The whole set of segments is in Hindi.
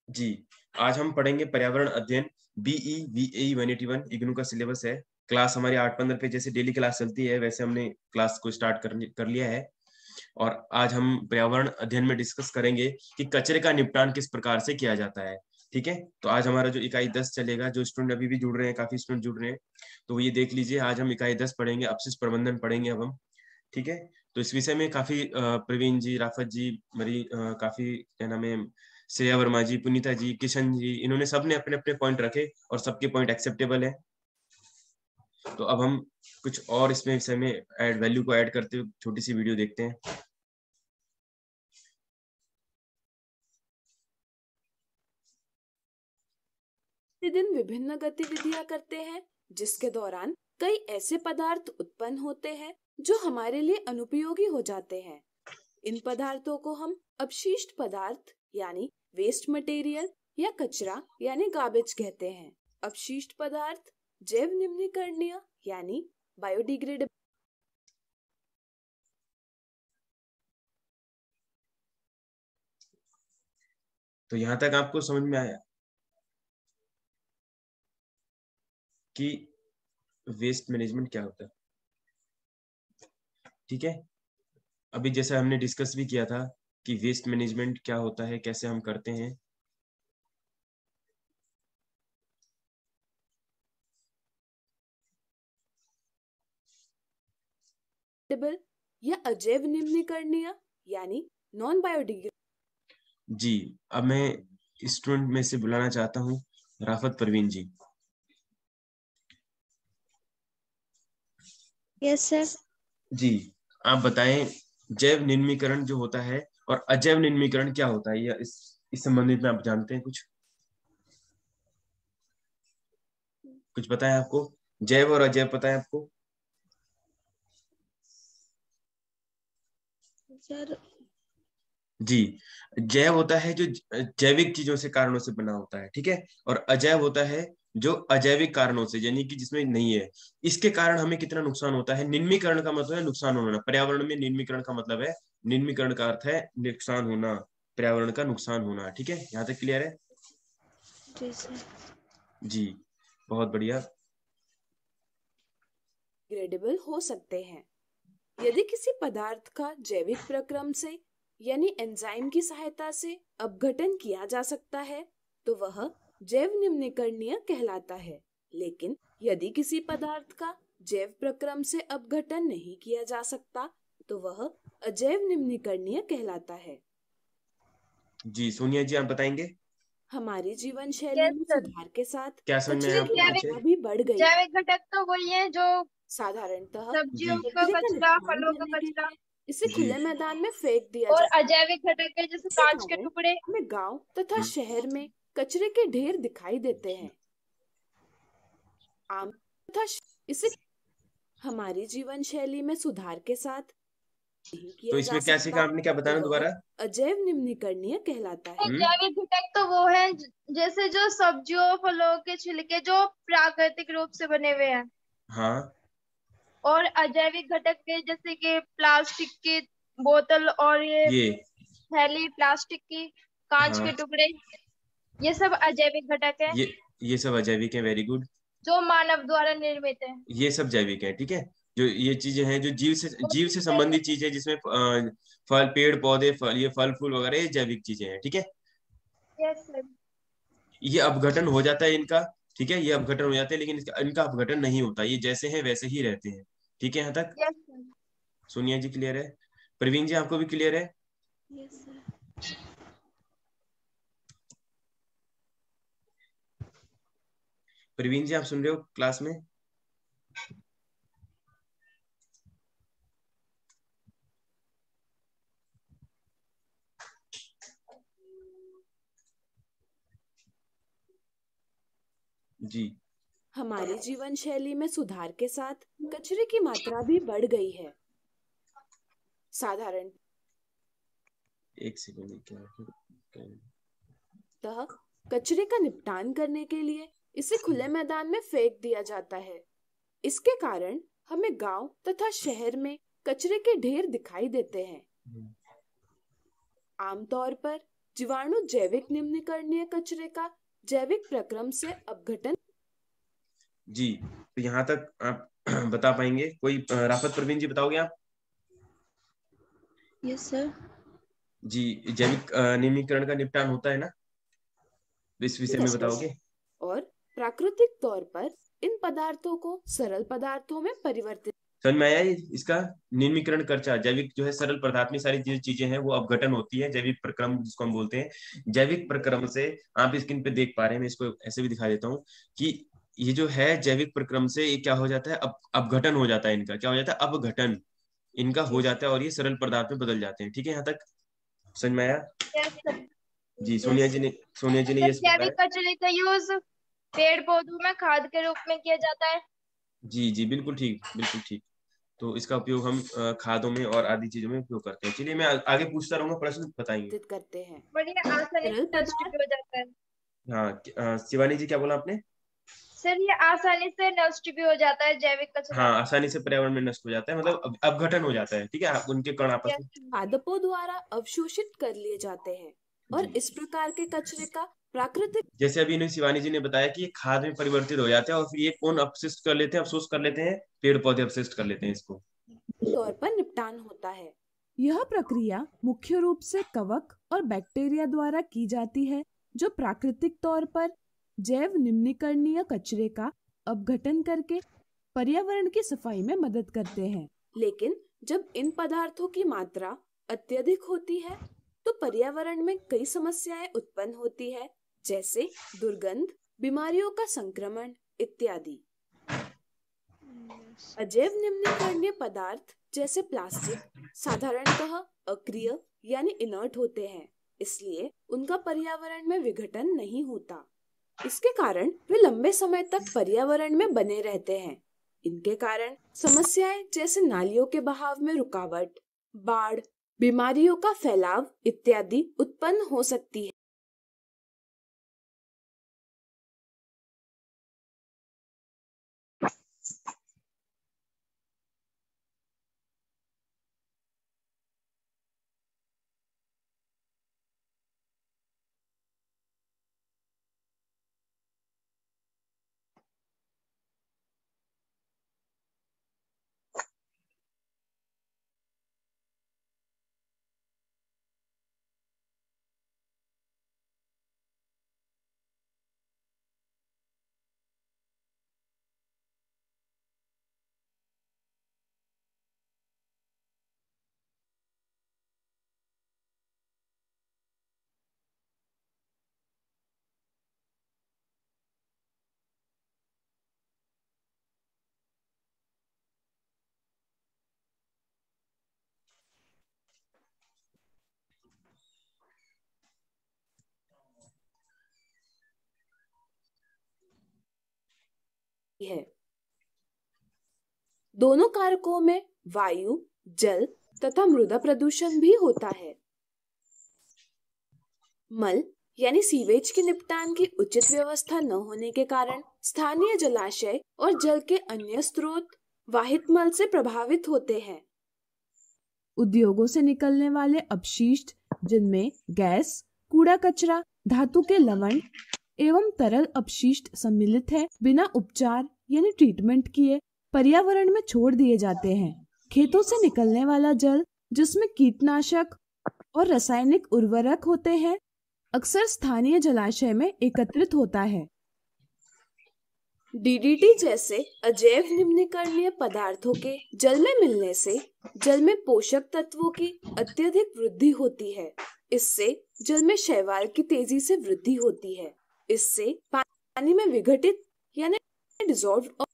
जी, आज हम पढ़ेंगे पर्यावरण अध्ययन बीई वीएई 181 इग्नू का सिलेबस है। क्लास हमारी 8-15 पे जैसे डेली क्लास चलती है वैसे हमने क्लास को स्टार्ट कर लिया है। और आज हम पर्यावरण अध्ययन में डिस्कस करेंगे कि कचरे का निपटान किस प्रकार से किया जाता है। ठीक है? तो आज हमारा जो इकाई 10 चलेगा, जो स्टूडेंट अभी भी जुड़ रहे हैं, काफ़ी स्टूडेंट जुड़ रहे हैं, तो ये देख लीजिए आज हम इकाई 10 पढ़ेंगे, अपशिष्ट प्रबंधन पढ़ेंगे अब हम। ठीक है? तो इस विषय में काफ़ी प्रवीण जी, राफत जी, काफ़ी क्या नाम है, श्रेया वर्मा जी, पुनीता जी, किशन जी, इन्होंने सबने अपने-अपने पॉइंट रखे और सबके पॉइंट एक्सेप्टेबल हैं। तो अब हम कुछ और इसमें विषय में ऐड वैल्यू को ऐड करते हुए छोटी-सी वीडियो देखते हैं। प्रतिदिन विभिन्न गतिविधियां करते हैं जिसके दौरान कई ऐसे पदार्थ उत्पन्न होते हैं जो हमारे लिए अनुपयोगी हो जाते हैं। इन पदार्थों को हम अपशिष्ट पदार्थ यानी वेस्ट मटेरियल या कचरा यानी गार्बेज कहते हैं। अपशिष्ट पदार्थ जैव निम्नीकरणीय यानी बायोडिग्रेडेबल तो यहाँ तक आपको समझ में आया कि वेस्ट मैनेजमेंट क्या होता है? ठीक है? अभी जैसे हमने डिस्कस भी किया था कि वेस्ट मैनेजमेंट क्या होता है, कैसे हम करते हैं। या अजैव निम्नीकरणीय यानी नॉन बायोडिग्रेडेबल। जी, अब मैं स्टूडेंट में से बुलाना चाहता हूँ राफत परवीन जी। Yes sir. जी, आप बताएं जैव निम्नीकरण जो होता है और अजैव निम्नीकरण क्या होता है, या इस संबंधित में आप जानते हैं कुछ? कुछ पता है आपको? जैव और अजैव पता है आपको? सर जी, जैव होता है जो जैविक चीजों से कारणों से बना होता है, ठीक है? और अजैव होता है जो अजैविक कारणों से, यानी कि जिसमें नहीं है। इसके कारण हमें कितना नुकसान होता है? निम्नीकरण का मतलब है नुकसान होना। पर्यावरण में निम्नीकरण का मतलब है, निम्नीकरण का अर्थ है नुकसान होना, पर्यावरण का नुकसान होना। ठीक है, यहाँ तक क्लियर है? जी सर। जी, बहुत बढ़िया। ग्रेडेबल हो सकते हैं यदि किसी पदार्थ का जैविक प्रक्रम से यानी एंजाइम की सहायता से अपघटन किया जा सकता है तो वह जैव निम्नीकरणीय कहलाता है। लेकिन यदि किसी पदार्थ का जैव प्रक्रम से अपघटन नहीं किया जा सकता तो वह अजैव निम्नीकरणीय कहलाता है। जी, सोनिया जी आप बताएंगे हमारी जीवन शैली यस में सर। सुधार के साथ क्या समझ में आया कचरे की आपको कुछ? मात्रा भी बढ़ गई। जैविक घटक तो वही है जो साधारणतः जी सब्जियों का कचरे का कचरा, निपटान फलों का करने के कचरा लिए इसे जी। खुले मैदान में फेंक दिया और जाता है। अजैविक घटक है जैसे इसी कांच के कारण टुकड़े। हमें गांव तथा हम्म, शहर में कचरे के ढेर दिखाई देते हैं। आम तथा इसे हमारी जीवन शैली में सुधार के साथ नहीं तो किया जा इसमें क्या सीखा सकता आपने? क्या तो बताना वह दोबारा? अजैव निम्नीकरणीय कहलाता है। जैविक घटक तो वो है जैसे जो सब्जियों फलों के छिलके जो प्राकृतिक रूप से बने हुए हैं। हाँ, और अजैविक घटक है जैसे कि प्लास्टिक की बोतल और ये ये, थैली प्लास्टिक की, कांच हाँ, के टुकड़े, ये सब अजैविक घटक है ये सब अजैविक है। Very good. जो मानव द्वारा निर्मित है। ये सब जैविक है, ठीक है। जो ये चीजें हैं जो जीव से संबंधित चीजें, जिसमें फल, पेड़ पौधे, फल, ये फल फूल वगैरह, ये जैविक चीजें हैं, ठीक है। Yes sir. ये अपघटन हो जाता है इनका, ठीक है, ये अपघटन हो जाते हैं, लेकिन इनका अपघटन नहीं होता, ये जैसे हैं वैसे ही रहते हैं। ठीक है, यहाँ तक यस सर। सोनिया जी क्लियर है? प्रवीण जी आपको भी क्लियर है? Yes sir. प्रवीण जी आप सुन रहे हो क्लास में? जी। हमारी जीवन शैली में सुधार के साथ कचरे की मात्रा भी बढ़ गई है। साधारणतः एक सेकंड, क्या? कचरे का निपटान करने के लिए इसे खुले मैदान में फेंक दिया जाता है। इसके कारण हमें गांव तथा शहर में कचरे के ढेर दिखाई देते हैं। आमतौर पर जीवाणु जैविक निम्नीकरणीय कचरे का जैविक प्रक्रम से अपघटन। जी, तो यहाँ तक आप बता पाएंगे? कोई राफत प्रवीण जी बताओगे आप? Yes sir. जी, जैविक निम्नीकरण का निपटान होता है ना, इस विषय में बताओगे? और प्राकृतिक तौर पर इन पदार्थों को सरल पदार्थों में परिवर्तित। समझ में आया? इसका निम्नीकरण कर्चा, जैविक जो है सरल पदार्थ में सारी चीजें हैं वो अपघटन होती है, जैविक प्रक्रम जिसको हम बोलते हैं। जैविक प्रक्रम से आप स्क्रीन पे देख पा रहे हैं, मैं इसको ऐसे भी दिखा देता हूँ कि ये जो है जैविक प्रक्रम से ये क्या हो जाता है, अपघटन हो जाता है। इनका क्या हो जाता है? अपघटन इनका हो जाता है और ये सरल पदार्थ में बदल जाते हैं। ठीक है, यहाँ तक समझ में आया? Yes sir. जी, सोनिया जी ने ये बताया। जैविक कचरे का यूज पेड़ पौधों में खाद के रूप में किया जाता है। जी जी, बिल्कुल ठीक, बिल्कुल ठीक। तो इसका उपयोग हम खादों में और आदि चीजों में उपयोग करते हैं। चलिए मैं आगे पूछता रहूंगा, प्रश्न बताएंगे। करते हैं। बढ़िया, आसानी सरल से नष्ट भी हो जाता है। हाँ, शिवानी जी क्या बोला आपने? सर ये आसानी से नष्ट भी हो जाता है जैविक कचरा। हाँ, आसानी से पर्यावरण में नष्ट हो जाता है, मतलब अपघटन हो जाता है। ठीक है, उनके कण आपस में। पादपों द्वारा अवशोषित कर लिए जाते हैं और जी। इस प्रकार के कचरे का प्राकृतिक, जैसे अभी इन्हें शिवानी जी ने बताया कि ये खाद में परिवर्तित हो जाते हैं और फिर ये कौन अपशिष्ट कर लेते हैं, अवशोष कर लेते हैं? पेड़ पौधे अपशिष्ट कर लेते हैं इसको। तौर पर निपटान होता है। यह प्रक्रिया मुख्य रूप से कवक और बैक्टीरिया द्वारा की जाती है, जो प्राकृतिक तौर पर जैव निम्नीकरणीय कचरे का अपघटन करके पर्यावरण की सफाई में मदद करते हैं। लेकिन जब इन पदार्थों की मात्रा अत्यधिक होती है तो पर्यावरण में कई समस्याएं उत्पन्न होती है, जैसे दुर्गंध, बीमारियों का संक्रमण इत्यादि। अजैव निम्नीकरणीय पदार्थ जैसे प्लास्टिक साधारणतः अक्रिय यानी इनर्ट होते हैं, इसलिए उनका पर्यावरण में विघटन नहीं होता। इसके कारण वे लंबे समय तक पर्यावरण में बने रहते हैं। इनके कारण समस्याएं जैसे नालियों के बहाव में रुकावट, बाढ़, बीमारियों का फैलाव इत्यादि उत्पन्न हो सकती है। दोनों कारकों में वायु, जल तथा मृदा प्रदूषण भी होता है। मल यानी सीवेज के निपटान की उचित व्यवस्था न होने के कारण स्थानीय जलाशय और जल के अन्य स्रोत वाहित मल से प्रभावित होते हैं। उद्योगों से निकलने वाले अपशिष्ट, जिनमें गैस, कूड़ा कचरा, धातु के लवण एवं तरल अपशिष्ट सम्मिलित है, बिना उपचार यानी ट्रीटमेंट किए पर्यावरण में छोड़ दिए जाते हैं। खेतों से निकलने वाला जल, जिसमें कीटनाशक और रासायनिक उर्वरक होते हैं, अक्सर स्थानीय जलाशय में एकत्रित होता है। डीडीटी जैसे अजैव निम्नीकरणीय पदार्थों के जल में मिलने से जल में पोषक तत्वों की अत्यधिक वृद्धि होती है। इससे जल में शैवाल की तेजी से वृद्धि होती है। इससे पानी में विघटित यानी डिसॉल्व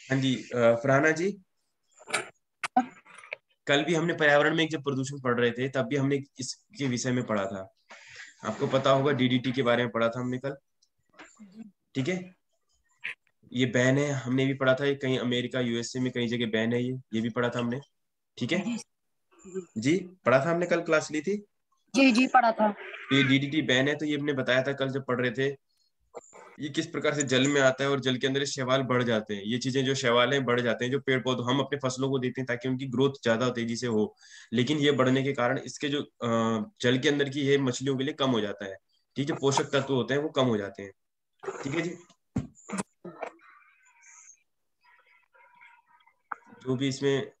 हाँ जी, फरहाना जी। कल भी हमने पर्यावरण में जब प्रदूषण पढ़ रहे थे तब भी हमने इसके विषय में पढ़ा था। आपको पता होगा, डीडीटी के बारे में पढ़ा था हमने कल। ठीक है, ये बैन है, हमने भी पढ़ा था। ये कहीं अमेरिका यूएसए में कई जगह बैन है, ये भी पढ़ा था हमने। ठीक है जी, पढ़ा था हमने, कल क्लास ली थी। जी पढ़ा था। ये डीडीटी बैन है, तो ये हमने बताया था कल जब पढ़ रहे थे। ये किस प्रकार से जल में आता है और जल के अंदर शैवाल बढ़ जाते हैं। ये चीजें जो शैवाल हैं बढ़ जाते हैं, जो पेड़ पौधे हम अपने फसलों को देते हैं ताकि उनकी ग्रोथ ज्यादा तेजी से हो, लेकिन ये बढ़ने के कारण इसके जो जल के अंदर की ये मछलियों के लिए कम हो जाता है। ठीक है, पोषक तत्व होते हैं वो कम हो जाते हैं। ठीक है जी, जो भी इसमें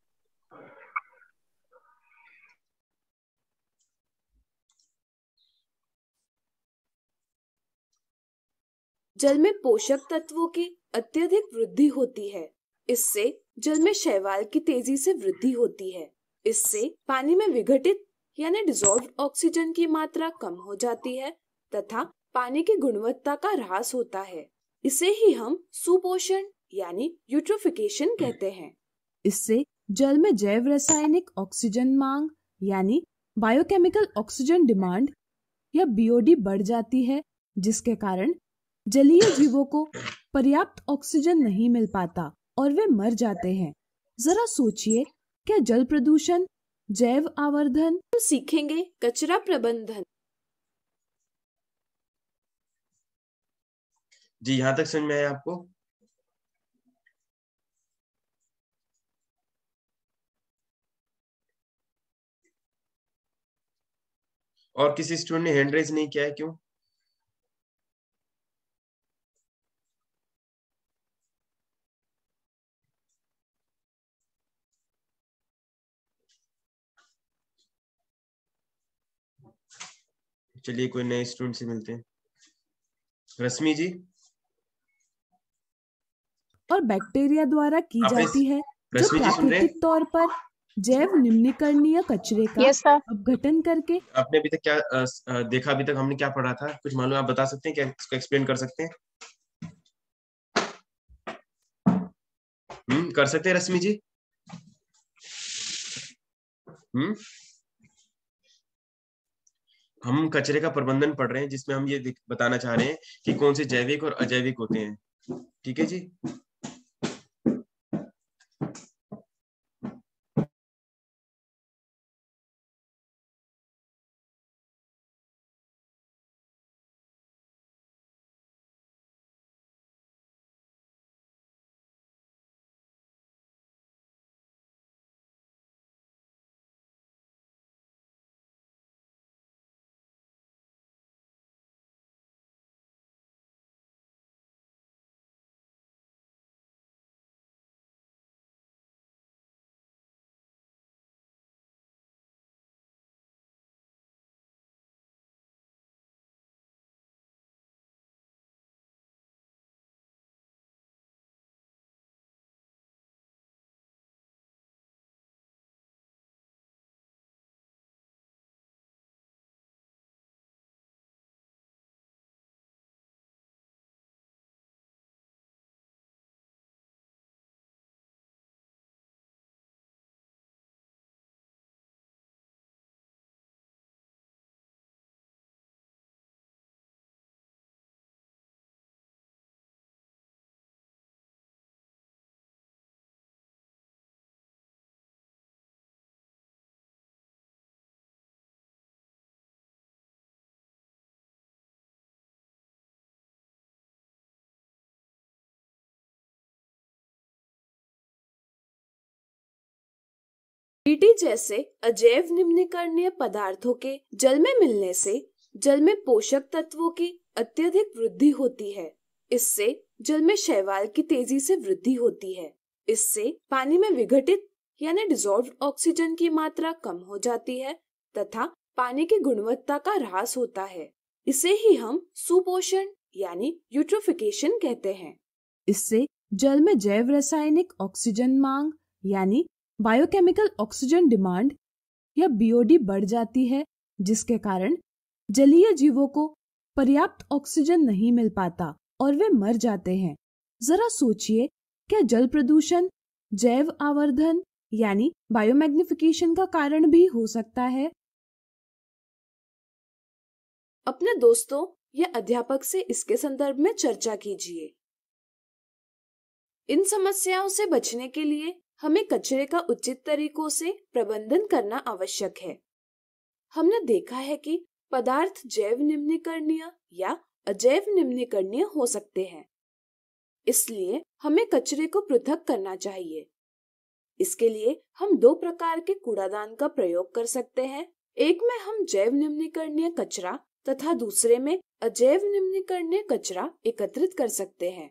जल में पोषक तत्वों की अत्यधिक वृद्धि होती है। इससे जल में शैवाल की तेजी से वृद्धि होती है। इससे पानी में विघटित यानी डिसॉल्व्ड ऑक्सीजन की मात्रा कम हो जाती है तथा पानी की गुणवत्ता का ह्रास होता है। इसे ही हम सुपोषण यानी यूट्रोफिकेशन कहते हैं। इससे जल में जैव रासायनिक ऑक्सीजन मांग यानी बायोकेमिकल ऑक्सीजन डिमांड या बीओडी बढ़ जाती है, जिसके कारण जलीय जीवों को पर्याप्त ऑक्सीजन नहीं मिल पाता और वे मर जाते हैं। जरा सोचिए, क्या जल प्रदूषण, जैव आवर्धन। हम सीखेंगे कचरा प्रबंधन। जी, यहाँ तक समझ में आया आपको? और किसी स्टूडेंट ने हैंड रेज नहीं किया है, क्यों? चलिए कोई नए स्टूडेंट से मिलते हैं। रश्मि जी। और बैक्टीरिया द्वारा की आपने- जाती है, जो रश्मि जी सुन रहे हैं? प्राकृतिक तौर पर जैव निम्नीकरणीय कचरे का यस सर। अपघटन करके। आपने अभी तक क्या देखा? अभी तक हमने क्या पढ़ा था? कुछ मालूम, आप बता सकते हैं क्या? इसको एक्सप्लेन कर सकते हैं? कर सकते हैं रश्मि जी? हम कचरे का प्रबंधन पढ़ रहे हैं, जिसमें हम ये बताना चाह रहे हैं कि कौन से जैविक और अजैविक होते हैं। ठीक है जी। डीटी जैसे अजैव निम्नीकरणीय पदार्थों के जल में मिलने से जल में पोषक तत्वों की अत्यधिक वृद्धि होती है। इससे जल में शैवाल की तेजी से वृद्धि होती है। इससे पानी में विघटित यानी डिसॉल्व्ड ऑक्सीजन की मात्रा कम हो जाती है तथा पानी की गुणवत्ता का ह्रास होता है। इसे ही हम सुपोषण यानी यूट्रोफिकेशन कहते हैं। इससे जल में जैव रासायनिक ऑक्सीजन मांग यानी बायोकेमिकल ऑक्सीजन डिमांड या बीओडी बढ़ जाती है, जिसके कारण जलीय जीवों को पर्याप्त ऑक्सीजन नहीं मिल पाता और वे मर जाते हैं। जरा सोचिए, क्या जल प्रदूषण, जैव आवर्धन यानी बायोमैग्निफिकेशन का कारण भी हो सकता है। अपने दोस्तों या अध्यापक से इसके संदर्भ में चर्चा कीजिए। इन समस्याओं से बचने के लिए हमें कचरे का उचित तरीकों से प्रबंधन करना आवश्यक है। हमने देखा है कि पदार्थ जैव निम्नीकरणीय या अजैव निम्नीकरणीय हो सकते हैं, इसलिए हमें कचरे को पृथक करना चाहिए। इसके लिए हम 2 प्रकार के कूड़ादान का प्रयोग कर सकते हैं। एक में हम जैव निम्नीकरणीय कचरा तथा दूसरे में अजैव निम्नीकरणीय कचरा एकत्रित कर सकते हैं।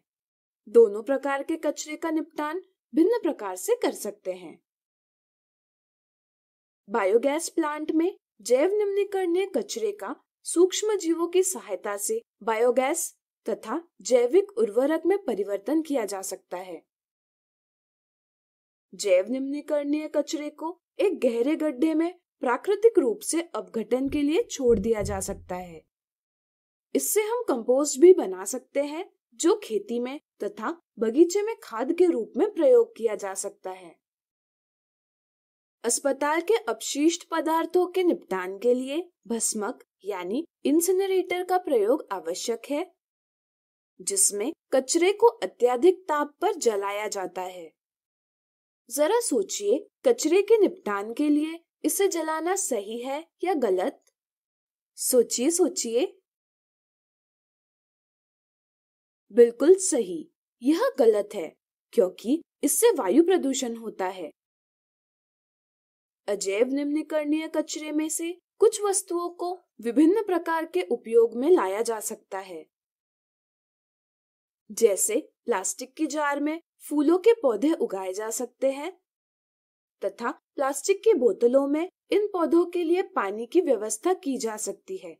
दोनों प्रकार के कचरे का निपटान भिन्न प्रकार से कर सकते हैं। बायोगैस प्लांट में जैव निम्नीकरणीय कचरे का सूक्ष्म जीवों की सहायता से बायोगैस तथा जैविक उर्वरक में परिवर्तन किया जा सकता है। जैव निम्नीकरणीय कचरे को एक गहरे गड्ढे में प्राकृतिक रूप से अपघटन के लिए छोड़ दिया जा सकता है। इससे हम कंपोस्ट भी बना सकते हैं, जो खेती में तथा बगीचे में खाद के रूप में प्रयोग किया जा सकता है। अस्पताल के अपशिष्ट पदार्थों के निपटान के लिए भस्मक यानी इंसिनरेटर का प्रयोग आवश्यक है, जिसमें कचरे को अत्यधिक ताप पर जलाया जाता है। जरा सोचिए, कचरे के निपटान के लिए इसे जलाना सही है या गलत? सोचिए। बिल्कुल सही, यह गलत है, क्योंकि इससे वायु प्रदूषण होता है। अजैव निम्नीकरणीय कचरे में से कुछ वस्तुओं को विभिन्न प्रकार के उपयोग में लाया जा सकता है। जैसे प्लास्टिक की जार में फूलों के पौधे उगाए जा सकते हैं तथा प्लास्टिक की बोतलों में इन पौधों के लिए पानी की व्यवस्था की जा सकती है।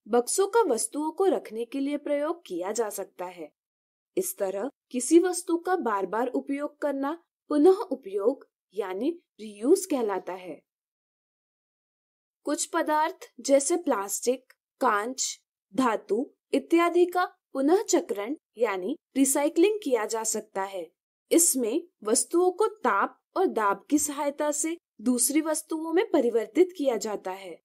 बक्सों का वस्तुओं को रखने के लिए प्रयोग किया जा सकता है। इस तरह किसी वस्तु का बार बार उपयोग करना पुनः उपयोग यानी रीयूज कहलाता है। कुछ पदार्थ जैसे प्लास्टिक, कांच, धातु इत्यादि का पुनः चक्रण यानी रिसाइकलिंग किया जा सकता है। इसमें वस्तुओं को ताप और दाब की सहायता से दूसरी वस्तुओं में परिवर्तित किया जाता है।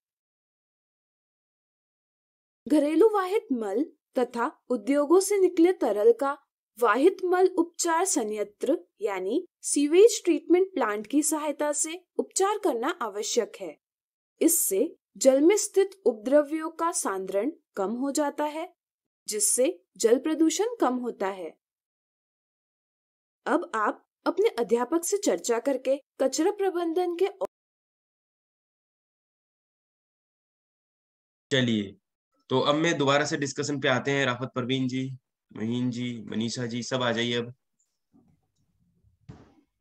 घरेलू वाहित मल तथा उद्योगों से निकले तरल का वाहित मल उपचार संयंत्र यानी सीवेज ट्रीटमेंट प्लांट की सहायता से उपचार करना आवश्यक है। इससे जल में स्थित उपद्रव्यों का सांद्रण कम हो जाता है, जिससे जल प्रदूषण कम होता है। अब आप अपने अध्यापक से चर्चा करके कचरा प्रबंधन के चलिए, तो अब मैं दोबारा से डिस्कशन पे आते हैं। राफत परवीन जी, महीन जी, मनीषा जी सब आ जाइए। अब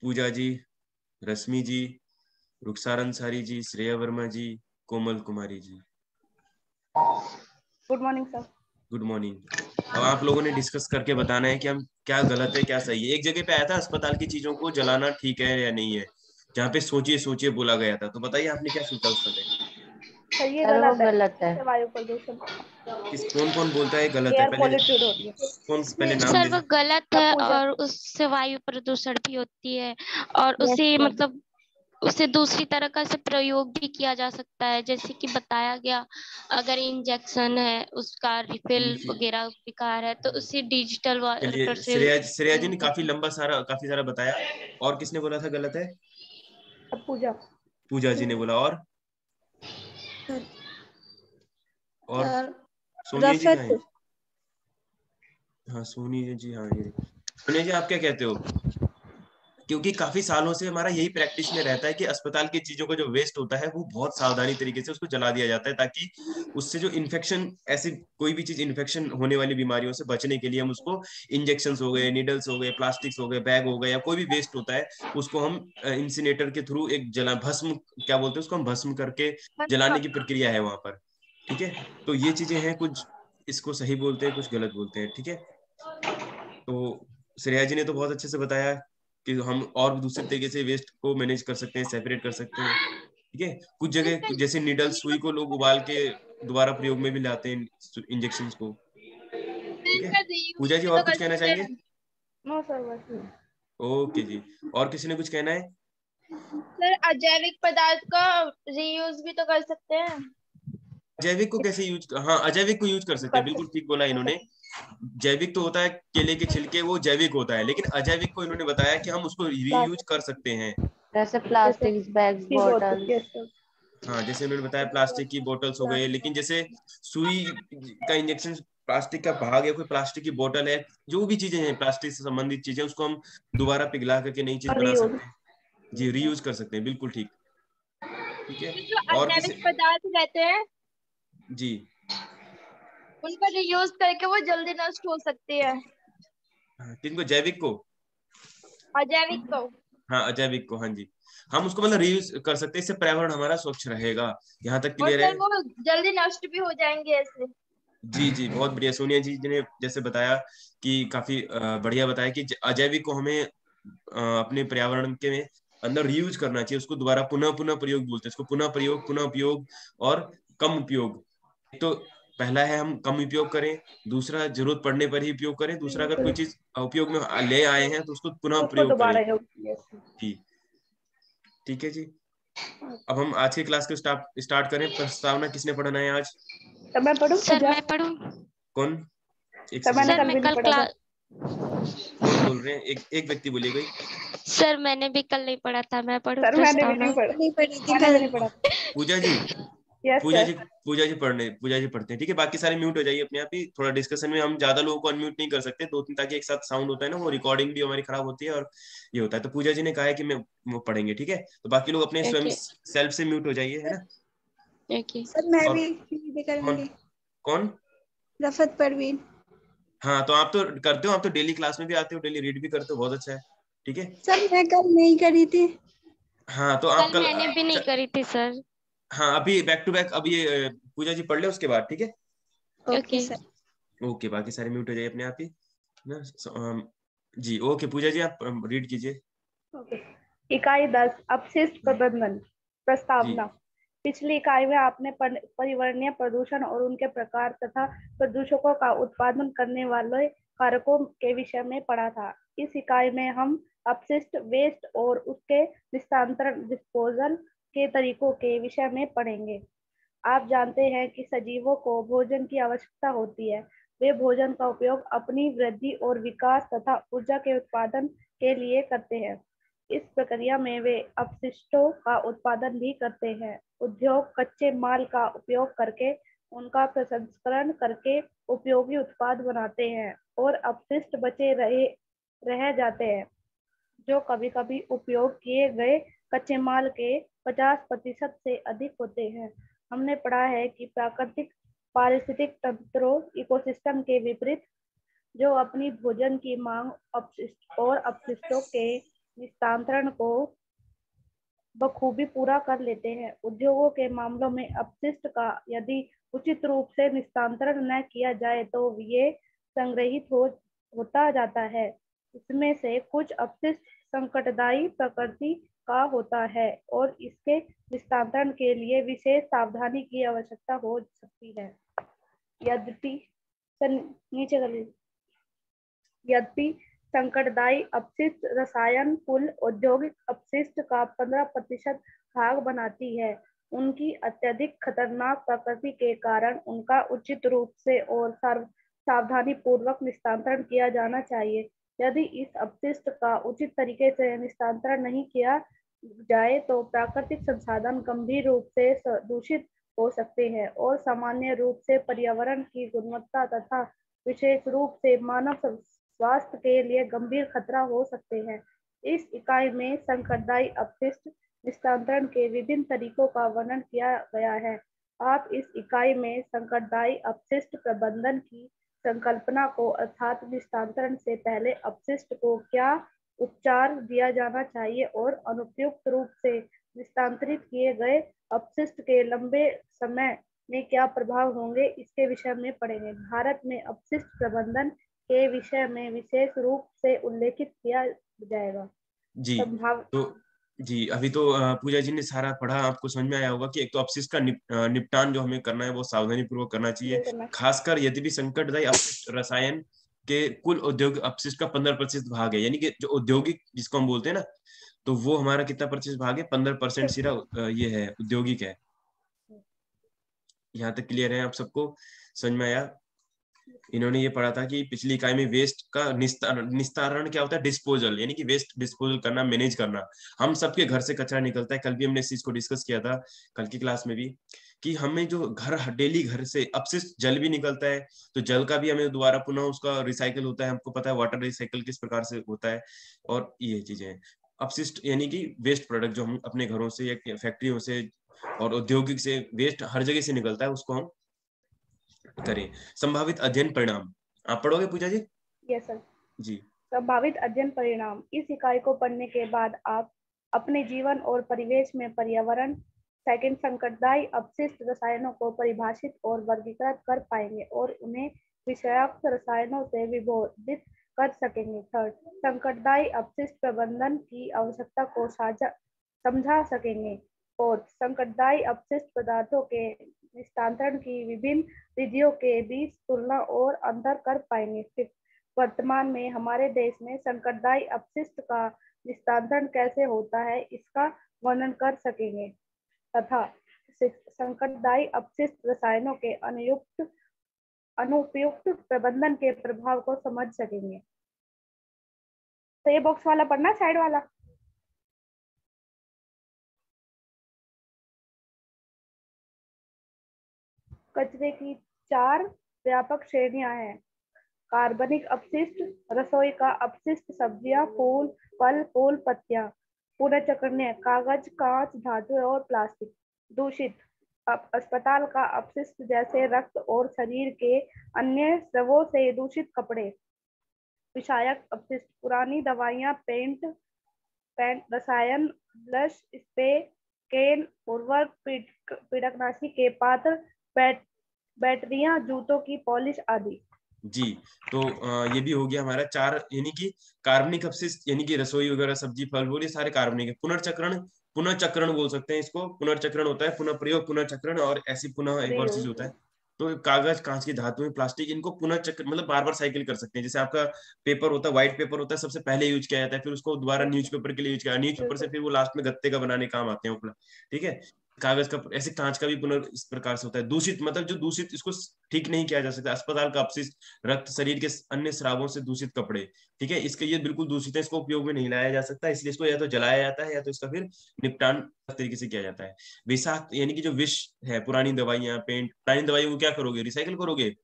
Pooja ji, Rashmi ji, Rukhsar Ansari ji, Shreya Verma ji, Komal Kumari ji. Good morning sir. Good morning. अब आप लोगों ने डिस्कस करके बताना है कि हम क्या गलत है क्या सही है। एक जगह पे आया था अस्पताल की चीजों को जलाना ठीक है या नहीं है, जहाँ पे सोचिए बोला गया था। तो बताइए आपने क्या सोचा उस समय? सर ये गलत है। वायु प्रदूषण कौन बोलता है गलत है? एयर पहले पॉल्यूटेड होती है। कौन पहले नाम सर दे। वो गलत है और उससे वायु प्रदूषण भी होती है और उसे मतलब उसे दूसरी तरह से प्रयोग भी किया जा सकता है, जैसे कि बताया गया अगर इंजेक्शन है उसका रिफिल वगैरह बेकार है तो उसे डिजिटल वाटर से। श्रेया जी ने काफी सारा बताया। और किसने बोला था गलत है? पूजा जी ने बोला। और सोनिया जी कहाँ है? हाँ सोनिया जी, हाँ ये सोनिया जी आप क्या कहते हो? क्योंकि काफी सालों से हमारा यही प्रैक्टिस में रहता है कि अस्पताल की चीजों का जो वेस्ट होता है वो बहुत सावधानी तरीके से उसको जला दिया जाता है, ताकि उससे जो इन्फेक्शन, ऐसी कोई भी चीज इन्फेक्शन होने वाली बीमारियों से बचने के लिए हम उसको इंजेक्शंस हो गए, नीडल्स हो गए, प्लास्टिक्स हो गए, बैग हो गए या कोई भी वेस्ट होता है उसको हम इंसिनेटर के थ्रू एक भस्म क्या बोलते हैं उसको, हम भस्म करके जलाने की प्रक्रिया है वहां पर। ठीक है, तो ये चीजें हैं, कुछ इसको सही बोलते हैं कुछ गलत बोलते हैं। ठीक है, तो श्रेया जी ने तो बहुत अच्छे से बताया कि हम और भी दूसरे तरीके से वेस्ट को मैनेज कर सकते हैं, सेपरेट कर सकते हैं। ठीक है, कुछ जगह जैसे नीडल सुई को लोग उबाल के दोबारा प्रयोग में भी लाते हैं इंजेक्शन को। ठीक है, पूजा जी और कुछ कहना चाहेंगे? नो सर बस। ओके जी, और किसी ने कुछ कहना है? सर अजैविक पदार्थ का रीयूज भी तो कर सकते हैं। अजैविक को कैसे यूज, हाँ अजैविक को यूज कर सकते हैं, बिल्कुल ठीक बोला इन्होंने। जैविक तो होता है केले के छिलके, वो जैविक होता है, लेकिन अजैविक को इन्होंने बताया कि हम उसको रीयूज कर सकते हैं। जैसे प्लास्टिक बैग्स, बॉटल। हाँ जैसे उन्होंने बताया प्लास्टिक की बोटल्स हो गए, लेकिन जैसे सुई का इंजेक्शन प्लास्टिक का भाग है, कोई प्लास्टिक की बोतल है, जो भी चीजें हैं प्लास्टिक से संबंधित चीजें, उसको हम दोबारा पिघला करके नई चीज बना सकते हैं। जी रीयूज कर सकते हैं, बिल्कुल ठीक। ठीक है, जो और किसी, अजैविक पदार्थ रहते हैं जी उनका रीयूज करके वो जल्दी नष्ट हो सकती है। किनको, जैविक को? अजैविक को। हाँ अजैविक को, हाँ जी, हम उसको मतलब रीयूज कर सकते हैं, इससे पर्यावरण हमारा स्वच्छ रहेगा। यहाँ तक और क्लियर सर है? वो जल्दी नष्ट भी हो जाएंगे ऐसे। जी जी बहुत बढ़िया, सोनिया जी ने जैसे बताया कि काफी बढ़िया बताया कि अजैविक को हमें अपने पर्यावरण के में अंदर रीयूज करना चाहिए, उसको दोबारा पुनः पुनः प्रयोग बोलते हैं, इसको पुनः प्रयोग, पुनः उपयोग और कम उपयोग। तो पहला है हम कम उपयोग करें, दूसरा जरूरत पड़ने पर ही उपयोग करें, दूसरा अगर कोई चीज उपयोग में ले आए हैं तो उसको पुनः प्रयोग करें। जी ठीक है जी। अब हम आज की क्लास को स्टार्ट करें। प्रस्तावना किसने पढ़ना है आज? मैं पढ़ूं? सर मैं पढ़ूं? कौन? एक सर मैंने सर कल मैं भी नहीं कल पढ़ा था। क्लास, कौन बोल रहे हैं? एक व्यक्ति बोलिए कोई। सर मैंने भी कल नहीं पढ़ा था, मैं पढ़ूं सर मैंने भी प्रस्तावना? नहीं पढ़ा, नहीं पढ़ी थी मैंने भी कल। नहीं पढ़ा। पूजा जी, यस पूजा सर। जी, पूजा जी पढ़ते हैं, ठीक है। बाकी सारे म्यूट हो जाइए अपने आप ही। थोड़ा डिस्कशन में हम ज्यादा लोगों को अनम्यूट नहीं कर सकते, दो तीन, ताकि एक साथ साउंड होता है ना, वो रिकॉर्डिंग भी हमारी खराब होती है और ये होता है। तो पूजा जी ने कहा है कि मैं वो पढ़ेंगे, ठीक है। तो बाकी लोग अपने स्वयं ओके सेल्फ से म्यूट हो जाइए, है ना। ओके। सर मैं और भी कौन करूंगी। कौन? रफत परवीन। हाँ तो आप तो करते हो, आप तो डेली क्लास में भी आते हो, डेली रीड भी करते हो, बहुत अच्छा है, ठीक है। सर मैं कल नहीं करी थी। हाँ तो आप कल कल, मैंने भी नहीं करी थी सर। हाँ अभी बैक टू बैक, अब ये पूजा जी पढ़ ले, उसके बाद ठीक है। Okay okay sir. ओके, बाकी सारे म्यूट हो जाइए अपने आप ही ना। जी ओके, पूजा जी आप रीड कीजिए। ओके। इकाई 10 अपशिष्ट प्रबंधन। जी प्रस्तावना। पिछली इकाई में आपने पर्यावरणीय प्रदूषण और उनके प्रकार तथा प्रदूषकों का उत्पादन करने वाले कारकों के विषय में पढ़ा था। इस इकाई में हम अपशिष्ट वेस्ट और उसके निस्तारण डिस्पोजल के तरीकों के विषय में पढ़ेंगे। आप जानते हैं कि सजीवों को भोजन की आवश्यकता होती है। वे भोजन का उपयोग अपनी वृद्धि और विकास तथा ऊर्जा के उत्पादन के लिए करते हैं। इस प्रक्रिया में वे अपशिष्टों का उत्पादन भी करते हैं। उद्योग कच्चे माल का उपयोग करके उनका प्रसंस्करण करके उपयोगी उत्पाद बनाते हैं और अपशिष्ट बचे रह जाते हैं, जो कभी कभी उपयोग किए गए कच्चे माल के 50% से अधिक होते हैं। हमने पढ़ा है कि प्राकृतिक पारिस्थितिक तंत्रों इकोसिस्टम के विपरीत, जो अपनी भोजन की मांग अपशिष्टों के निस्तारण को बखूबी पूरा कर लेते हैं। उद्योगों के मामलों में अपशिष्ट का यदि उचित रूप से निस्तारण न किया जाए तो ये संग्रहित होता जाता है। इसमें से कुछ अपशिष्ट संकटदायी प्रकृति का होता है और इसके निस्तारण के लिए विशेष सावधानी की आवश्यकता हो सकती है। यद्यपि संकटदायी अपशिष्ट रसायन कुल औद्योगिक अपशिष्ट का 15% भाग बनाती है, उनकी अत्यधिक खतरनाक प्रकृति के कारण उनका उचित रूप से और सावधानी पूर्वक निस्तारण किया जाना चाहिए। यदि इस अपशिष्ट का उचित तरीके से निस्तारण नहीं किया जाए तो प्राकृतिक संसाधन गंभीर रूप से दूषित हो सकते हैं और सामान्य रूप से पर्यावरण की गुणवत्ता तथा विशेष रूप से मानव स्वास्थ्य के लिए गंभीर खतरा हो सकते हैं। इस इकाई में संकटदायी अपशिष्ट निस्तारण के विभिन्न तरीकों का वर्णन किया गया है। आप इस इकाई में संकटदायी अपशिष्ट प्रबंधन की संकल्पना को, अर्थात निस्तारण से पहले अपशिष्ट को क्या उपचार दिया जाना चाहिए और अनुपयुक्त रूप से निस्तारित किए गए अपशिष्ट के लंबे समय में क्या प्रभाव होंगे, इसके विषय में पढ़ेंगे। भारत में अपशिष्ट प्रबंधन के विषय में विशेष रूप से उल्लेखित किया जाएगा। जी तो जी अभी तो पूजा जी ने सारा पढ़ा, आपको समझ में आया होगा कि एक तो अपशिष्ट का निपटान जो हमें करना है वो सावधानी पूर्वक करना चाहिए, खासकर यदि भी संकटदायी अपशिष्ट रसायन के कुल औद्योगिक अपशिष्ट का 15% भाग है, यानी कि जो औद्योगिक जिसको हम बोलते हैं ना, तो वो हमारा कितना प्रतिशत भाग है? 15% सिर्फ ये है, औद्योगिक है। यहाँ तक क्लियर है आप सबको? समझ में आया? इन्होंने ये पढ़ा था कि पिछली इकाई में वेस्ट का निस्तारण क्या होता है? डिस्पोजल, यानी कि वेस्ट डिस्पोजल करना, मैनेज करना। हम सबके घर से कचरा निकलता है, कल भी हमने इस चीज को डिस्कस किया था, कल की क्लास में भी, कि हमें जो डेली घर से अपशिष्ट जल भी निकलता है, तो जल का भी हमें दोबारा पुनः उसका रिसाइकल होता है। हमको पता है वाटर रिसाइकल किस प्रकार से होता है, और ये चीजें हैं। अपशिष्ट यानी कि वेस्ट प्रोडक्ट जो हम अपने घरों से या फैक्ट्रियों से और औद्योगिक से वेस्ट हर जगह से निकलता है, उसको हम करें। संभावित अध्ययन परिणाम आप पढ़ोगे पूजा जी? Yes sir. जी। संभावित अध्ययन परिणाम। इस इकाई को पढ़ने के बाद आप अपने जीवन और परिवेश में पर्यावरण सेकंड संकटदायी अपशिष्ट रसायनों को परिभाषित और वर्गीकृत कर पाएंगे और उन्हें विषाक्त रसायनों से विभेदित कर सकेंगे। थर्ड, संकटदायी अपशिष्ट प्रबंधन की आवश्यकता को समझा सकेंगे। फोर्थ, संकटदायी अपशिष्ट पदार्थों के निस्तारण की विभिन्न विधियों के बीच तुलना और अंतर कर पाएंगे। फिफ्थ, वर्तमान में हमारे देश में संकटदायी अपशिष्ट का निस्तारण कैसे होता है, इसका वर्णन कर सकेंगे तथा संकटदायी अपशिष्ट रसायनों के अनुपयुक्त प्रबंधन के प्रभाव को समझ सकेंगे। तो ये बॉक्स वाला पढ़ना, साइड वाला। कचरे की 4 व्यापक श्रेणियां हैं। कार्बनिक अपशिष्ट, रसोई का अपशिष्ट, सब्जियां, फूल, फल, पत्तियां। पुनर्चक्रणीय, कागज, कांच, धातु और प्लास्टिक। दूषित, अस्पताल का अपशिष्ट जैसे रक्त और शरीर के अन्य स्रावों से दूषित कपड़े। विषाक्त अपशिष्ट, पुरानी दवाइयां, पेंट, रसायन, ब्रश, स्प्रे, केन, उर्वरक, पीड़कनाशी के पात्र, बैटरियां, जूतों की पॉलिश आदि। जी, तो ये भी हो गया हमारा 4, यानी कि कार्बनिक अपशिष्ट, यानी कि रसोई वगैरह, सब्जी, फल फूल, ये सारे कार्बनिक है। पुनर्चक्रण बोल सकते हैं इसको। पुनर्चक्रण होता है पुनः प्रयोग, पुनर्चक्रण, और ऐसी पुनः एक और चीज होता है। तो कागज, कांच की धातुएं, प्लास्टिक, इनको पुनर्चक्र मतलब बार बार साइकिल कर सकते हैं। जैसे आपका पेपर होता है, व्हाइट पेपर होता है, सबसे पहले यूज किया जाता है, फिर उसको दोबारा न्यूज़पेपर के लिए यूज किया, न्यूज़पेपर से फिर वो लास्ट में गत्ते का बनाने काम आते हैं उपला, ठीक है। कागज का, ऐसे कांच का भी पुनः इस प्रकार से होता है। दूषित मतलब जो दूषित, इसको ठीक नहीं किया जा सकता। अस्पताल का अपशिष्ट, रक्त, शरीर के अन्य स्रावों से दूषित कपड़े, ठीक है, इसके ये बिल्कुल दूषित है, इसको उपयोग में नहीं लाया जा सकता, इसलिए इसको या तो जलाया जाता है या तो इसका फिर निपटान तरीके से किया जाता है। विषाक्त यानी कि जो विष है, पुरानी दवाइयां, पेंट, पुरानी दवाइयों को क्या करोगे? रिसाइकिल करोगे?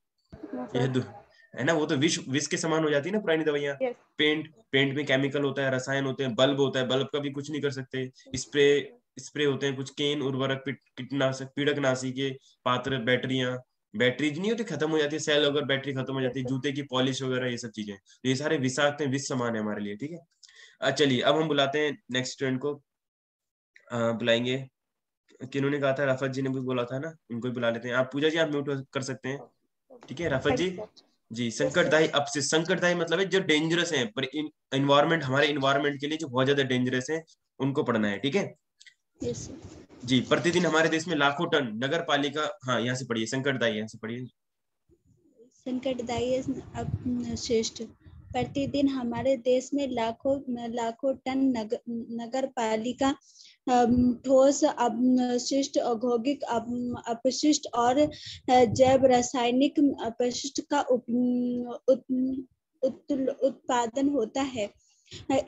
है ना, वो तो विष के समान हो जाती है ना पुरानी दवाइयां। पेंट में केमिकल होता है, रसायन होते हैं, बल्ब होता है, बल्ब का भी कुछ नहीं कर सकते। स्प्रे होते हैं कुछ, केन, उर्वरक, कीटनाशक, पीड़कनाशी के पात्र, बैटरीज नहीं होती, खत्म हो जाती है, सेल अगर बैटरी खत्म हो जाती है, जूते की पॉलिश वगैरह, ये सब चीजें, तो ये सारे विषाक्त हैं, विष समान है हमारे लिए, ठीक है। चलिए अब हम बुलाते हैं नेक्स्ट स्टूडेंट को। बुलाएंगे, किन्होंने कहा था? रफत जी ने भी बोला था ना, उनको भी बुला लेते हैं। आप पूजा जी, आप म्यूट कर सकते हैं, ठीक है। रफत जी, संकटदायी अपशिष्ट, संकटदायी मतलब है जो डेंजरस है, पर इन्वायरमेंट, हमारे इन्वायरमेंट के लिए जो बहुत ज्यादा डेंजरस है, उनको पढ़ना है, ठीक है। जी, प्रतिदिन हमारे देश में लाखों टन नगर पालिका, हाँ यहाँ से पढ़िए, संकटदायी, यहाँ से पढ़िए। संकटदायी अपशिष्ट। प्रतिदिन हमारे देश में लाखों टन नगर पालिका ठोस अपशिष्ट, औद्योगिक अपशिष्ट और जैव रासायनिक अपशिष्ट का उत्पादन होता है।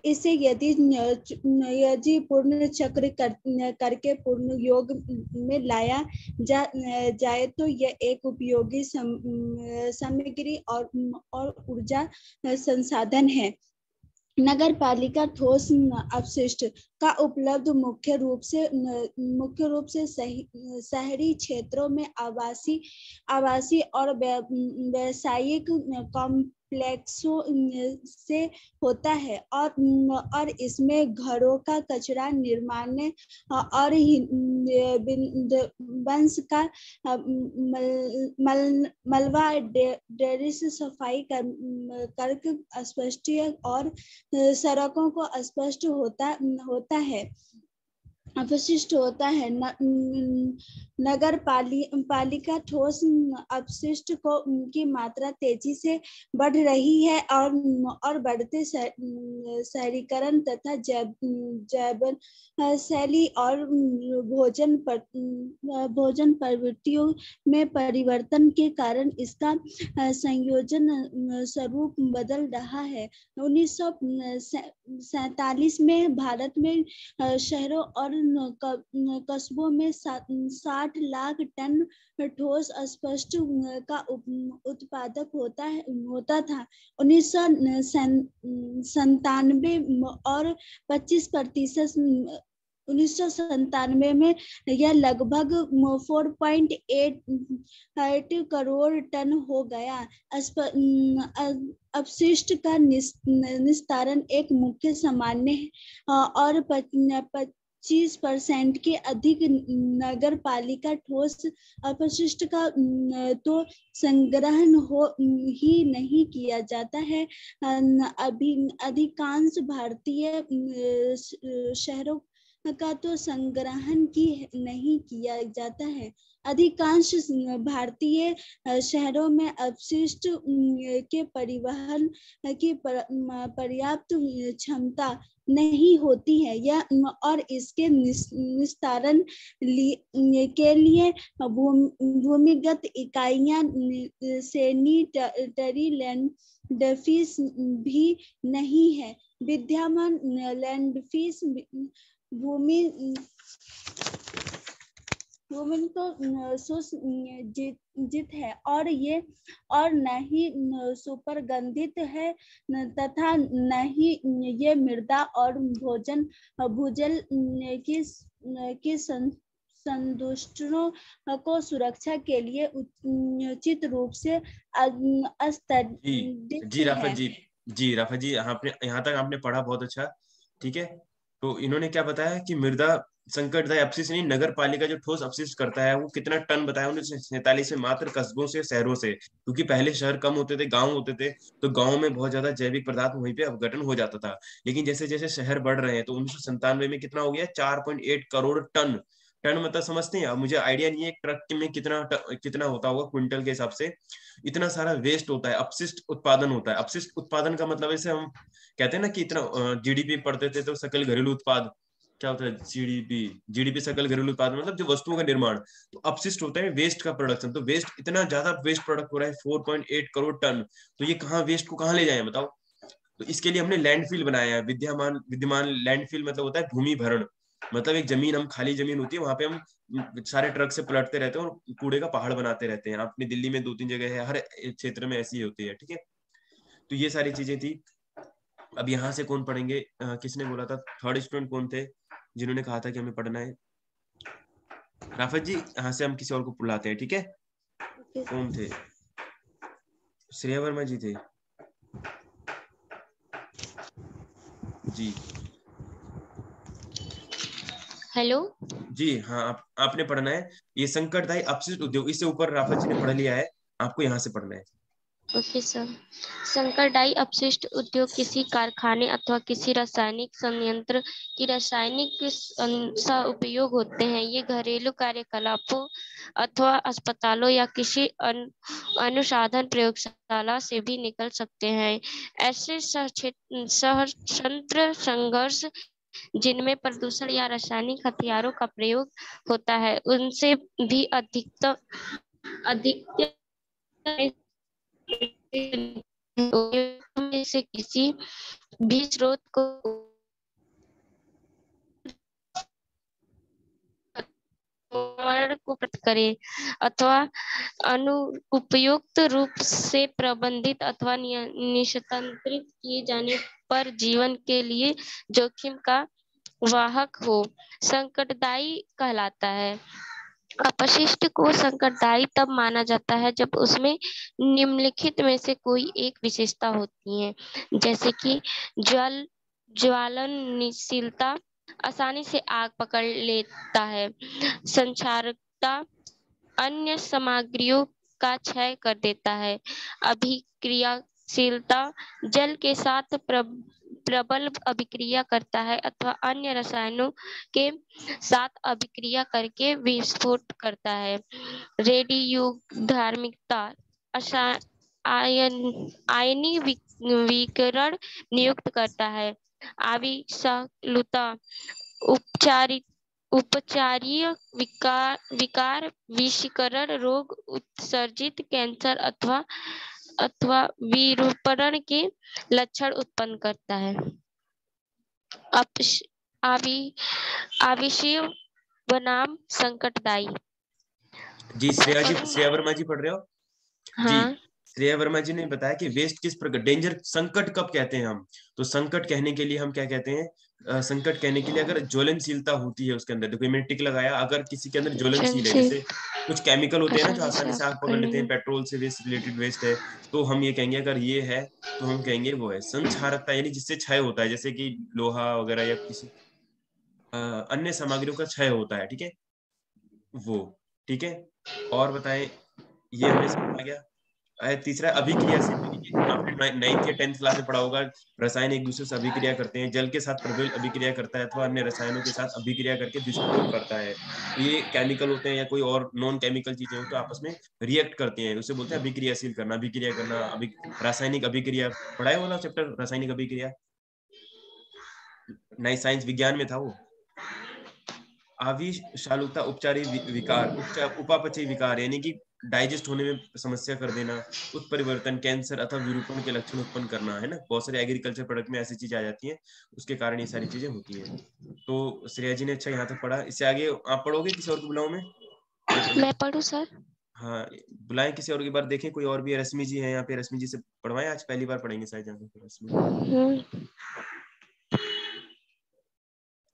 इसे यदि पूर्ण चक्र करके पूर्ण योग में लाया जाए तो यह एक उपयोगी सामग्री और ऊर्जा संसाधन है। नगर पालिका ठोस अपशिष्ट का उपलब्ध मुख्य रूप से शहरी क्षेत्रों में आवासीय और व्यावसायिक कॉम्प्लेक्सों से होता है और इसमें घरों का कचरा निर्माण और वंश का मलबा डेयरी से सफाई करके अस्पष्ट और सड़कों को अस्पष्ट होता है। अपशिष्ट होता है। नगर पालिका ठोस अपशिष्ट की मात्रा तेजी से बढ़ रही है और बढ़ते शहरीकरण तथा जैव शैली और भोजन प्रवृत्तियों में परिवर्तन के कारण इसका संयोजन स्वरूप बदल रहा है। 1947 में भारत में शहरों और कस्बों में 60 लाख टन ठोस अपशिष्ट का उत्पादक होता था। 1997 और 25% 1997 में यह लगभग 4.8 करोड़ टन हो गया। अपशिष्ट का निस्तारण एक मुख्य सामान्य है और 25% के अधिक नगर पालिका ठोस अपशिष्ट का तो संग्रहण ही नहीं किया जाता है। अधिकांश भारतीय शहरों का तो संग्रहण नहीं किया जाता है। अधिकांश भारतीय शहरों में अपशिष्ट के परिवहन की पर्याप्त क्षमता नहीं होती है और इसके निस्तारण के लिए भूमिगत इकाइयां सैनिटरी लैंडफिल्स भी नहीं है। विद्यमान लैंडफिल्स भूमि तो सुसज्जित है और न ही सुप्रबंधित है तथा न ही ये मृदा और भूजल की संदुष्टों को सुरक्षा के लिए उचित रूप से जी राफत जी यहाँ तक आपने पढ़ा, बहुत अच्छा। ठीक है, तो इन्होंने क्या बताया कि मृदा संकटदायी अपशिष्ट नहीं, नगर पालिका जो ठोस अपशिष्ट करता है वो कितना टन बताया 1947 में मात्र कस्बों से, शहरों से। क्योंकि पहले शहर कम होते थे, गांव होते थे, तो गांव में बहुत ज्यादा जैविक पदार्थ वहीं पे अपघटन हो जाता था। लेकिन जैसे जैसे शहर बढ़ रहे हैं तो 1997 में कितना हो गया, 4.8 करोड़ टन। टन मतलब समझते हैं? अब मुझे आइडिया नहीं है एक ट्रक में कितना होता होगा क्विंटल के हिसाब से। इतना सारा वेस्ट होता है, अपशिष्ट उत्पादन होता है। अपशिष्ट उत्पादन का मतलब ऐसे हम कहते हैं ना कि इतना जीडीपी पढ़ते थे तो सकल घरेलू उत्पाद क्या होता है, जीडीपी सकल घरेलू उत्पाद मतलब जो वस्तुओं का निर्माण। तो अपशिष्ट होता है वेस्ट का प्रोडक्शन। तो वेस्ट, इतना ज्यादा वेस्ट प्रोडक्ट हो रहा है 4.8 करोड़ टन। तो ये वेस्ट को कहाँ ले जाए बताओ? तो इसके लिए हमने लैंडफिल बनाया है। विद्यमान लैंडफिल मतलब होता है भूमि भरण। मतलब एक जमीन, हम खाली जमीन होती है वहां पे हम सारे ट्रक से पलटते रहते हैं और कूड़े का पहाड़ बनाते रहते हैं। अपनी दिल्ली में 2-3 जगह है, हर क्षेत्र में ऐसी होती है। ठीक है, तो ये सारी चीजें थी। अब यहाँ से कौन पढ़ेंगे? किसने बोला था? थर्ड स्टूडेंट कौन थे जिन्होंने कहा था कि हमें पढ़ना है? राफत जी, यहाँ से हम किसी और को बुलाते हैं। ठीक है, कौन थे? श्रेया वर्मा जी थे जी। हेलो जी हाँ, आपने पढ़ना है ये संकटदायी अपशिष्ट उद्योग। इससे ऊपर राफत जी ने पढ़ लिया है, आपको यहाँ से पढ़ना है। Okay sir. संकटदायी अपशिष्ट उद्योग किसी कारखाने अथवा किसी रासायनिक संयंत्र की रासायनिक उपयोग होते हैं। ये घरेलू कार्यकलापों अथवा अस्पतालों या किसी अनुसंधान प्रयोगशाला से भी निकल सकते हैं। ऐसे सशस्त्र संघर्ष जिनमें प्रदूषण या रासायनिक हथियारों का प्रयोग होता है, उनसे भी अधिक से किसी भी स्रोत को प्राप्त करें अथवा उपयुक्त रूप से प्रबंधित अथवा नियंत्रित किए जाने पर जीवन के लिए जोखिम का वाहक हो, संकटदायी कहलाता है। अपशिष्ट को संकटदायी तब माना जाता है जब उसमें निम्नलिखित में से कोई एक विशेषता होती है, जैसे कि ज्वलनशीलता, आसानी से आग पकड़ लेता है, संचारकता, अन्य सामग्रियों का क्षय कर देता है, अभिक्रियाशीलता, जल के साथ प्रबल अभिक्रिया करता है अथवा अन्य रसायनों के साथ अभिक्रिया करके विस्फोट करता है। रेडियो धार्मिकता आयनी विकिरण नियुक्त करता है। आविषालुता उपचारीय विकार विषीकरण रोग उत्सर्जित कैंसर अथवा विरूपण के लक्षण उत्पन्न करता है। आविषीय बनाम संकटदायी। जी श्रेया वर्मा जी पढ़ रहे हो? हाँ। जी श्रेया वर्मा जी ने बताया कि वेस्ट किस प्रकार, डेंजर, संकट कब कहते हैं हम, तो संकट कहने के लिए हम क्या कहते हैं, संकट कहने के लिए अगर ज्वलनशीलता होती है उसके अंदर, देखो मैंने टिक लगाया, अगर किसी के अंदर ज्वलनशील है, जैसे कुछ केमिकल होते हैं ना जो आसानी से आग पकड़ लेते हैं, पेट्रोल से वेस्ट रिलेटेड वेस्ट है, तो हम ये कहेंगे अगर ये है तो हम कहेंगे वो है संक्षारकता, यानी जिससे क्षय होता है, जैसे कि लोहा वगैरह या किसी अन्य सामग्रियों का क्षय होता है, ठीक है वो, ठीक है। और बताएं, ये हमने समझ गया। तीसरा अभिक्रियाशील, आपने 9th या 10th क्लास में पढ़ा होगा, रसायन एक दूसरे से अभिक्रिया करते हैं, जल के साथ प्रबल अभिक्रिया करता है अथवा अन्य रसायनों के साथ अभिक्रिया करके विस्फोट करता है। तो ये केमिकल होते हैं या कोई और नॉन केमिकल चीजें हो तो आपस में रिएक्ट करते हैं, उसे बोलते हैं अभिक्रियाशील करना, अभिक्रिया करना। रासायनिक अभिक्रिया पढ़ा है वाला चैप्टर, रासायनिक अभिक्रिया, नई साइंस विज्ञान में था वो। आविषालुता उपचारी विकार, उपापचयी विकार, यानी कि डाइजेस्ट होने में समस्या कर देना, उत्परिवर्तन, कैंसर अथवा विरूपण के लक्षण उत्पन्न करना, है ना। बहुत सारे एग्रीकल्चर प्रोडक्ट में ऐसी चीजें आ जाती हैं, उसके कारण ये सारी चीजें होती हैं। तो श्रेया जी ने अच्छा यहाँ तक पढ़ा, इससे आगे आप पढ़ोगे, किसी और को बुलाऊं मैं पढ़ूं सर? हाँ बुलाएं किसी और की बार, देखें कोई और भी है। रश्मि जी है यहाँ पे, रश्मि जी से पढ़वाएं, आज पहली बार पढ़ेंगे शायद यहाँ पे रश्मि।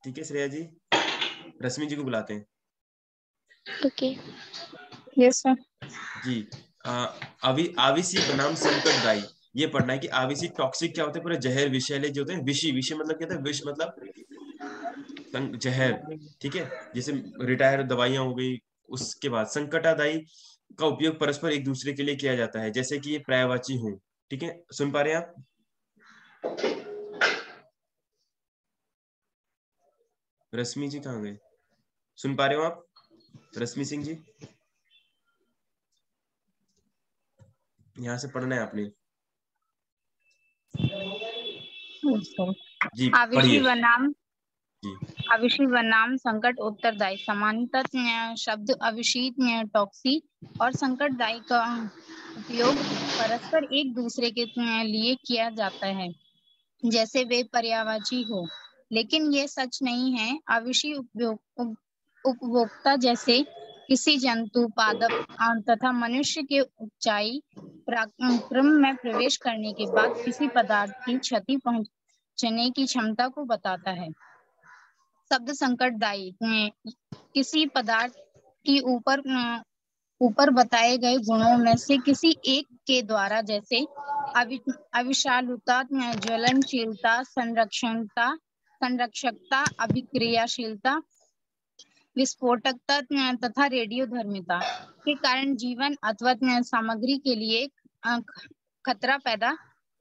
ठीक है श्रेया जी, रश्मि जी को बुलाते हैं। ओके। Yes sir. जी आविषी बनाम संकटदायी, ये पढ़ना है कि आविषी टॉक्सिक क्या होते हैं, पूरे जहर विषैले जो होते हैं, विषी, विषय मतलब क्या होता है, विष मतलब जहर, ठीक है, जैसे रिटायर दवाइयां हो गई। उसके बाद संकटदायी का उपयोग परस्पर एक दूसरे के लिए किया जाता है, जैसे कि ये पर्यायवाची हो, ठीक है। सुन पा रहे हैं आप? रश्मि जी कहाँ गए? सुन पा रहे हो आप रश्मि सिंह जी? यहाँ से पढ़ना है आपने जी, आविषी बनाम अविषी बनाम संकट उत्तरदायी। सामान्यतः शब्द अविषी टॉक्सी और संकटदायी का उपयोग परस्पर एक दूसरे के लिए किया जाता है, जैसे वे पर्यायवाची हो, लेकिन ये सच नहीं है। अविषी उपभोक्ता जैसे किसी जंतु, पादप तथा मनुष्य के उपचाई क्रम में प्रवेश करने के बाद किसी पदार्थ की क्षति पहुंचने की क्षमता को बताता है। शब्द संकटदायी किसी पदार्थ की ऊपर बताए गए गुणों में से किसी एक के द्वारा, जैसे अविषालुता, ज्वलनशीलता, संरक्षकता, अभिक्रियाशीलता, विस्फोटकता तथा रेडियोधर्मिता के कारण जीवन अथवा सामग्री के लिए खतरा पैदा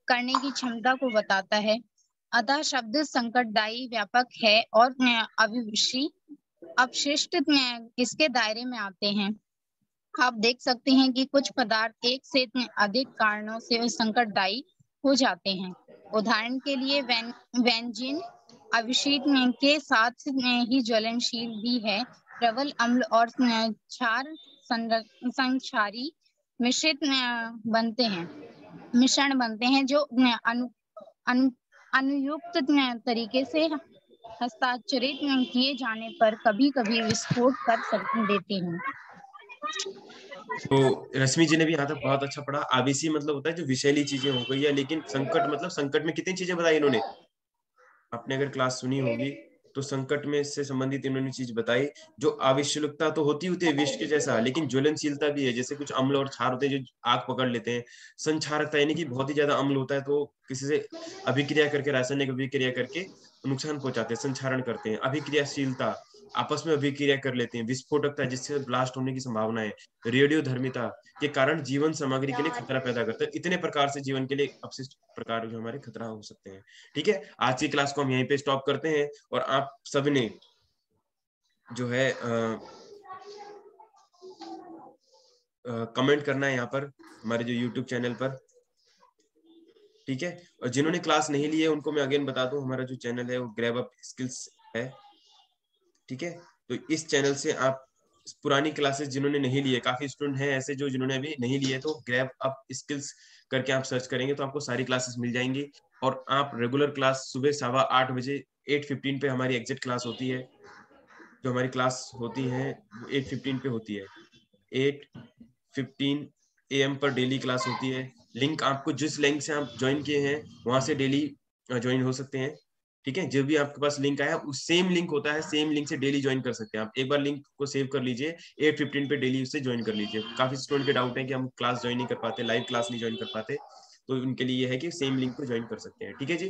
करने की क्षमता को बताता है। अतः शब्द संकटदायी व्यापक है और अविषी अपशिष्ट इसके दायरे में आते हैं। आप देख सकते हैं कि कुछ पदार्थ एक से अधिक कारणों से संकटदायी हो जाते हैं। उदाहरण के लिए बेंजीन अविषी के साथ ही ज्वलनशील भी है। प्रबल अम्ल और क्षार संक्षारी मिश्रण बनते हैं जो अनुयुक्त तरीके से हस्ताक्षरित किए जाने पर कभी कभी विस्फोट कर देते हैं। तो रश्मि जी ने भी यहाँ तक बहुत अच्छा पढ़ा। आविषी मतलब होता है जो विषैली चीजें हो गई है, लेकिन संकट मतलब संकट में कितनी चीजें बताई इन्होंने, आपने अगर क्लास सुनी होगी तो संकट में से संबंधित इन्होंने चीज बताई। जो आविषुलता तो होती है विष के जैसा, लेकिन ज्वलनशीलता भी है, जैसे कुछ अम्ल और क्षार होते हैं जो आग पकड़ लेते हैं। संक्षारकता यानी कि बहुत ही ज्यादा अम्ल होता है तो किसी से अभिक्रिया करके, रासायनिक अभिक्रिया करके नुकसान पहुंचाते हैं, संक्षारण करते हैं। अभिक्रियाशीलता आपस में अभिक्रिया कर लेते हैं, विस्फोटकता जिससे ब्लास्ट होने की संभावना है, रेडियोधर्मिता के कारण जीवन सामग्री के लिए खतरा पैदा करता है। इतने प्रकार से जीवन के लिए अपशिष्ट प्रकार जो हमारे खतरा हो सकते हैं। ठीक है, आज की क्लास को हम यहीं पे स्टॉप करते हैं और आप सबने जो है कमेंट करना है यहाँ पर हमारे जो YouTube चैनल पर। ठीक है, और जिन्होंने क्लास नहीं ली है उनको मैं अगेन बता दूं, हमारा जो चैनल है वो ग्रैब अप स्किल्स है। ठीक है, तो इस चैनल से आप पुरानी क्लासेस जिन्होंने नहीं लिए, काफी स्टूडेंट हैं ऐसे जो जिन्होंने अभी नहीं लिए, तो ग्रैब अप स्किल्स करके आप सर्च करेंगे तो आपको सारी क्लासेस मिल जाएंगी। और आप रेगुलर क्लास सुबह 8:15 बजे 8:15 पे हमारी एग्जिट क्लास होती है। जो हमारी क्लास होती है 8:15 पे होती है, 8:15 AM पर डेली क्लास होती है। लिंक आपको जिस लिंक से आप ज्वाइन किए हैं वहां से डेली ज्वाइन हो सकते हैं। ठीक है, जो भी आपके पास लिंक आया उस सेम लिंक होता है, सेम लिंक से डेली ज्वाइन कर सकते हैं आप। एक बार लिंक को सेव कर लीजिए, 8:15 पे डेली उससे ज्वाइन कर लीजिए। काफी स्टूडेंट के डाउट है कि हम क्लास ज्वाइन नहीं कर पाते, लाइव क्लास नहीं ज्वाइन कर पाते, तो उनके लिए ये है कि सेम लिंक को ज्वाइन कर सकते हैं। ठीक है जी।